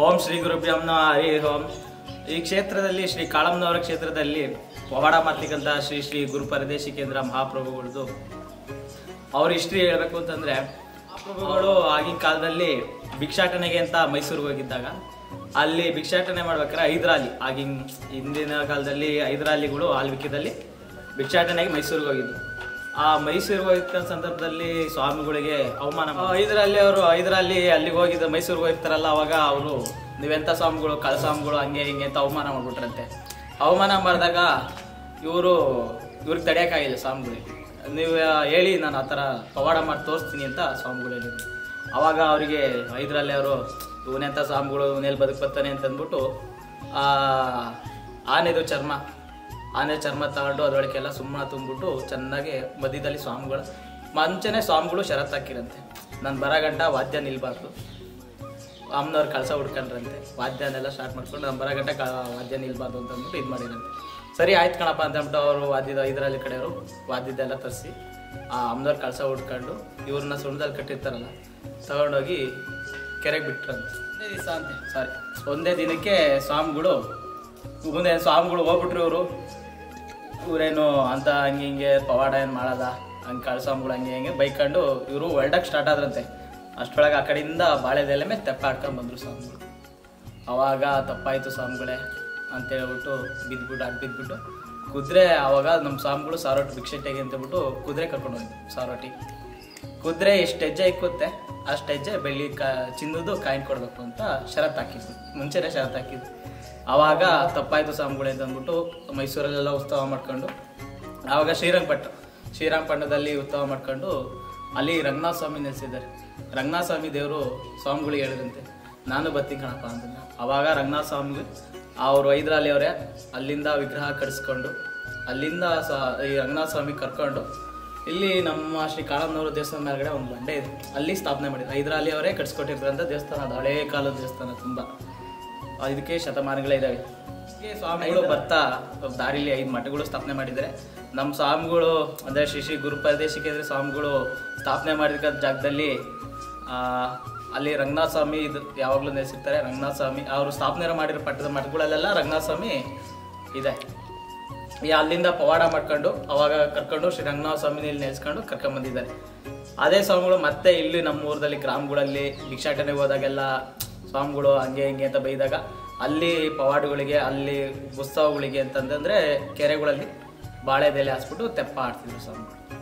ಓಂ ಶ್ರೀ ಗುರುಭ್ಯೋ ನಮಃ. ಹರಿ ಓಂ. ಈ ಕ್ಷೇತ್ರದಲ್ಲಿ ಶ್ರೀ ಕಾಳಮ್ಮನವರ ಕ್ಷೇತ್ರದಲ್ಲಿ ಪವಾಡ ಮಾಡ್ಲಿಕ್ಕಂತ ಶ್ರೀ ಶ್ರೀ ಗುರು ಪರದೇಶಿಕೇಂದ್ರ ಮಹಾಪ್ರಭುಗಳದ್ದು ಅವ್ರ ಹಿಸ್ಟ್ರಿ ಹೇಳ್ಬೇಕು ಅಂತಂದ್ರೆ, ಮಹಾಪ್ರಭುಗಳು ಆಗಿನ ಕಾಲದಲ್ಲಿ ಭಿಕ್ಷಾಟನೆಗೆ ಅಂತ ಮೈಸೂರಿಗೆ ಹೋಗಿದ್ದಾಗ ಅಲ್ಲಿ ಭಿಕ್ಷಾಟನೆ ಮಾಡ್ಬೇಕಾದ್ರೆ ಹೈದರಾಲಿ, ಆಗಿನ ಹಿಂದಿನ ಕಾಲದಲ್ಲಿ ಹೈದರಾಲಿಗಳು ಆಳ್ವಿಕೆದಲ್ಲಿ ಭಿಕ್ಷಾಟನೆಗೆ ಮೈಸೂರಿಗೆ ಹೋಗಿದ್ರು. ಆ ಮೈಸೂರಿಗೆ ಹೋಗಿದ್ದ ಸಂದರ್ಭದಲ್ಲಿ ಸ್ವಾಮಿಗಳಿಗೆ ಅವಮಾನ, ಹೈದರಾಲಿ ಅಲ್ಲಿಗೆ ಹೋಗಿದ್ದ ಮೈಸೂರಿಗೆ ಹೋಗಿರ್ತಾರಲ್ಲ, ಅವಾಗ ಅವರು ನೀವೆಂಥ ಸ್ವಾಮಿಗಳು, ಕಳಸ್ವಾಮಿಗಳು, ಹಂಗೆ ಹಿಂಗೆ ಅಂತ ಅವಮಾನ ಮಾಡ್ಬಿಟ್ರಂತೆ. ಅವಮಾನ ಮಾಡಿದಾಗ ಇವ್ರಿಗೆ ತಡೆಯೋಕ್ಕಾಗಿಲ್ಲ ಸ್ವಾಮಿಗಳಿಗೆ. ನೀವು ಹೇಳಿ ನಾನು ಆ ಥರ ಪವಾಡ ಮಾಡಿ ತೋರಿಸ್ತೀನಿ ಅಂತ ಸ್ವಾಮಿಗಳು ಹೇಳಿದ್ರು. ಅವಾಗ ಅವರಿಗೆ ಹೈದರಾಲಿ ಅವರು ಇವನೆಂಥ ಸ್ವಾಮಿಗಳು, ಇವನೆಲ್ಲಿ ಬದುಕ್ಬರ್ತಾನೆ ಅಂತಂದ್ಬಿಟ್ಟು ಆನೆ ಚರ್ಮ ತಗೊಂಡು ಅದರೊಳಗೆಲ್ಲ ಸುಮ್ಮನೆ ತುಂಬಿಬಿಟ್ಟು ಚೆನ್ನಾಗಿ ಮಧ್ಯದಲ್ಲಿ ಸ್ವಾಮಿಗಳು ಷರತ್ತು ಹಾಕಿರಂತೆ, ನಾನು ಬರೋ ಗಂಟ ವಾದ್ಯ ನಿಲ್ಬಾರ್ದು. ಅಮ್ಮನವ್ರು ಕಳಸ ಹುಡ್ಕೊಂಡ್ರಂತೆ, ವಾದ್ಯನೆಲ್ಲ ಸ್ಟಾರ್ಟ್ ಮಾಡ್ಕೊಂಡು ನಾನು ಬರೋ ಗಂಟ ವಾದ್ಯ ನಿಲ್ಬಾರ್ದು ಅಂತ ಅಂದ್ಬಿಟ್ಟು ಇದು ಮಾಡಿರಂತೆ. ಸರಿ ಆಯ್ತು ಕಣಪ್ಪ ಅಂತಂದ್ಬಿಟ್ಟು ಅವರು ಹೈದರಾಲಿ ಕಡೆಯವರು ವಾದ್ಯದೆಲ್ಲ ತರಿಸಿ ಆ ಅಮ್ಮನವ್ರು ಕಳಸ ಹುಡ್ಕೊಂಡು ಇವ್ರನ್ನ ಸುಣ್ಣದಲ್ಲಿ ಕಟ್ಟಿರ್ತಾರಲ್ಲ ತಗೊಂಡೋಗಿ ಕೆರೆಗೆ ಬಿಟ್ರಂತೆ. ಒಂದೇ ದಿನಕ್ಕೆ ಸ್ವಾಮಿಗಳು ಹೋಗ್ಬಿಟ್ರು. ಇವರೇನು ಅಂತ ಹಂಗೆ ಹಿಂಗೆ ಪವಾಡ ಏನು ಮಾಡೋದ, ಹಂಗೆ ಕಳಸ್ವಾಮಿಗಳು ಹಂಗೆ ಹಿಂಗೆ ಬೈಕೊಂಡು ಇವರು ಹೊರಡಕ್ಕೆ ಸ್ಟಾರ್ಟ್ ಆದ್ರಂತೆ. ಅಷ್ಟೊಳಗೆ ಆ ಕಡೆಯಿಂದ ಬಾಳೆದೆಲೆ ಮೇಲೆ ತೆಪ್ಪ ಆಡ್ಕೊಂಡು ಬಂದರು ಸ್ವಾಮಿಗಳು. ಅವಾಗ ತಪ್ಪಾಯಿತು ಸ್ವಾಮಿಗಳೇ ಅಂತ ಹೇಳ್ಬಿಟ್ಟು ಬಿದ್ದುಬಿಟ್ಟು ಕುದುರೆ, ಆವಾಗ ನಮ್ಮ ಸ್ವಾಮಿಗಳು ಸಾರೋಟಿ ಭಿಕ್ಷೆಟ್ಟೆಗೆ ಅಂತಬಿಟ್ಟು ಕುದುರೆ ಕರ್ಕೊಂಡು ಹೋಗಿದ್ದು. ಸಾರೋಟಿ ಕುದುರೆ ಎಷ್ಟು ಹೆಜ್ಜೆ ಇಕ್ಕುತ್ತೆ ಅಷ್ಟು ಹೆಜ್ಜೆ ಬೆಳ್ಳಿ ಚಿನ್ನದು ಕಾಯಿನ್ ಕೊಡಬೇಕು ಅಂತ ಷರತ್ತು ಹಾಕಿದ್ದು, ಮುಂಚೆನೇ ಷರತ್ತು ಹಾಕಿದ್ದು. ಆವಾಗ ತಪ್ಪಾಯಿತು ಸ್ವಾಮಿಗಳು ಅಂತ ಅಂದ್ಬಿಟ್ಟು ಮೈಸೂರಲ್ಲೆಲ್ಲ ಉತ್ಸವ ಮಾಡ್ಕೊಂಡು, ಆವಾಗ ಶ್ರೀರಂಗಪಟ್ಟಣದಲ್ಲಿ ಉತ್ಸವ ಮಾಡ್ಕೊಂಡು ಅಲ್ಲಿ ರಂಗನಾಥ ಸ್ವಾಮಿ ನೆಲೆಸಿದ್ದಾರೆ. ರಂಗನಾಥ ಸ್ವಾಮಿ ದೇವರು ಸ್ವಾಮಿಗಳಿಗೆ ಹೇಳಿದಂತೆ, ನಾನು ಬರ್ತೀನಿ ಕಣಪ್ಪ ಅಂತಂದ. ಆವಾಗ ರಂಗನಾಥ ಸ್ವಾಮಿ ಅವರು ಹೈದರಾಲಿ ಅವರೇ ಅಲ್ಲಿಂದ ವಿಗ್ರಹ ಕಡಿಸ್ಕೊಂಡು ಅಲ್ಲಿಂದ ಈ ರಂಗನಾಥ ಸ್ವಾಮಿ ಕರ್ಕೊಂಡು ಇಲ್ಲಿ ನಮ್ಮ ಶ್ರೀ ಕಾಳಮ್ಮನವರ ದೇವಸ್ಥಾನ ಮೇಲ್ಗಡೆ ಒಂದು ಬಂಡೆ ಇದೆ, ಅಲ್ಲಿ ಸ್ಥಾಪನೆ ಮಾಡಿದ್ರು. ಹೈದರಾಲಿ ಅವರೇ ಕಟ್ಸ್ಕೊಟ್ಟಿರ್ತಂಥ ದೇವಸ್ಥಾನ, ಅದು ಹಳೇ ಕಾಲದ ದೇವಸ್ಥಾನ, ತುಂಬ ಇದಕ್ಕೆ ಶತಮಾನಗಳೇ ಇದ್ದಾವೆ. ಸ್ವಾಮಿಗಳು ಬರ್ತಾ ದಾರಿಲಿ 5 ಮಠಗಳು ಸ್ಥಾಪನೆ ಮಾಡಿದ್ದಾರೆ. ನಮ್ಮ ಸ್ವಾಮಿಗಳು ಅಂದರೆ ಶ್ರೀ ಶ್ರೀ ಗುರು ಪರದೇಶಿಕೇಂದ್ರ ಸ್ವಾಮಿಗಳು ಸ್ಥಾಪನೆ ಮಾಡಿದ ಜಾಗದಲ್ಲಿ ಅಲ್ಲಿ ರಂಗನಾಥ ಸ್ವಾಮಿ ಇದು ಯಾವಾಗಲೂ ನೆಲೆಸಿರ್ತಾರೆ. ರಂಗನಾಥ ಸ್ವಾಮಿ ಅವರು ಸ್ಥಾಪನೆ ಮಾಡಿರೋ ಮಠಗಳಲ್ಲೆಲ್ಲ ರಂಗನಾಥ ಸ್ವಾಮಿ ಇದೆ. ಅಲ್ಲಿಂದ ಪವಾಡ ಮಾಡ್ಕೊಂಡು ಅವಾಗ ಕರ್ಕೊಂಡು ಶ್ರೀ ರಂಗನಾಥ ಸ್ವಾಮಿನ ಇಲ್ಲಿ ನೆಲೆಸ್ಕೊಂಡು ಕರ್ಕೊಂಡ್ಬಂದಿದ್ದಾರೆ. ಅದೇ ಸ್ವಾಮಿಗಳು ಮತ್ತೆ ಇಲ್ಲಿ ನಮ್ಮ ಊರಲ್ಲಿ ಗ್ರಾಮಗಳಲ್ಲಿ ಭಿಕ್ಷಾಟನೆಗೆ ಹೋದಾಗೆಲ್ಲ ಸ್ವಾಮಿಗಳು ಹಂಗೆ ಹಿಂಗೆ ಅಂತ ಬೈದಾಗ ಅಲ್ಲಿ ಪವಾಡಗಳಿಗೆ, ಅಲ್ಲಿ ಉತ್ಸವಗಳಿಗೆ ಅಂತಂದ್ರೆ ಕೆರೆಗಳಲ್ಲಿ ಬಾಳೆದೆಲೆ ಹಾಸ್ಬಿಟ್ಟು ತೆಪ್ಪ ಆಡ್ತಿದ್ರು ಸ್ವಾಮಿಗಳು.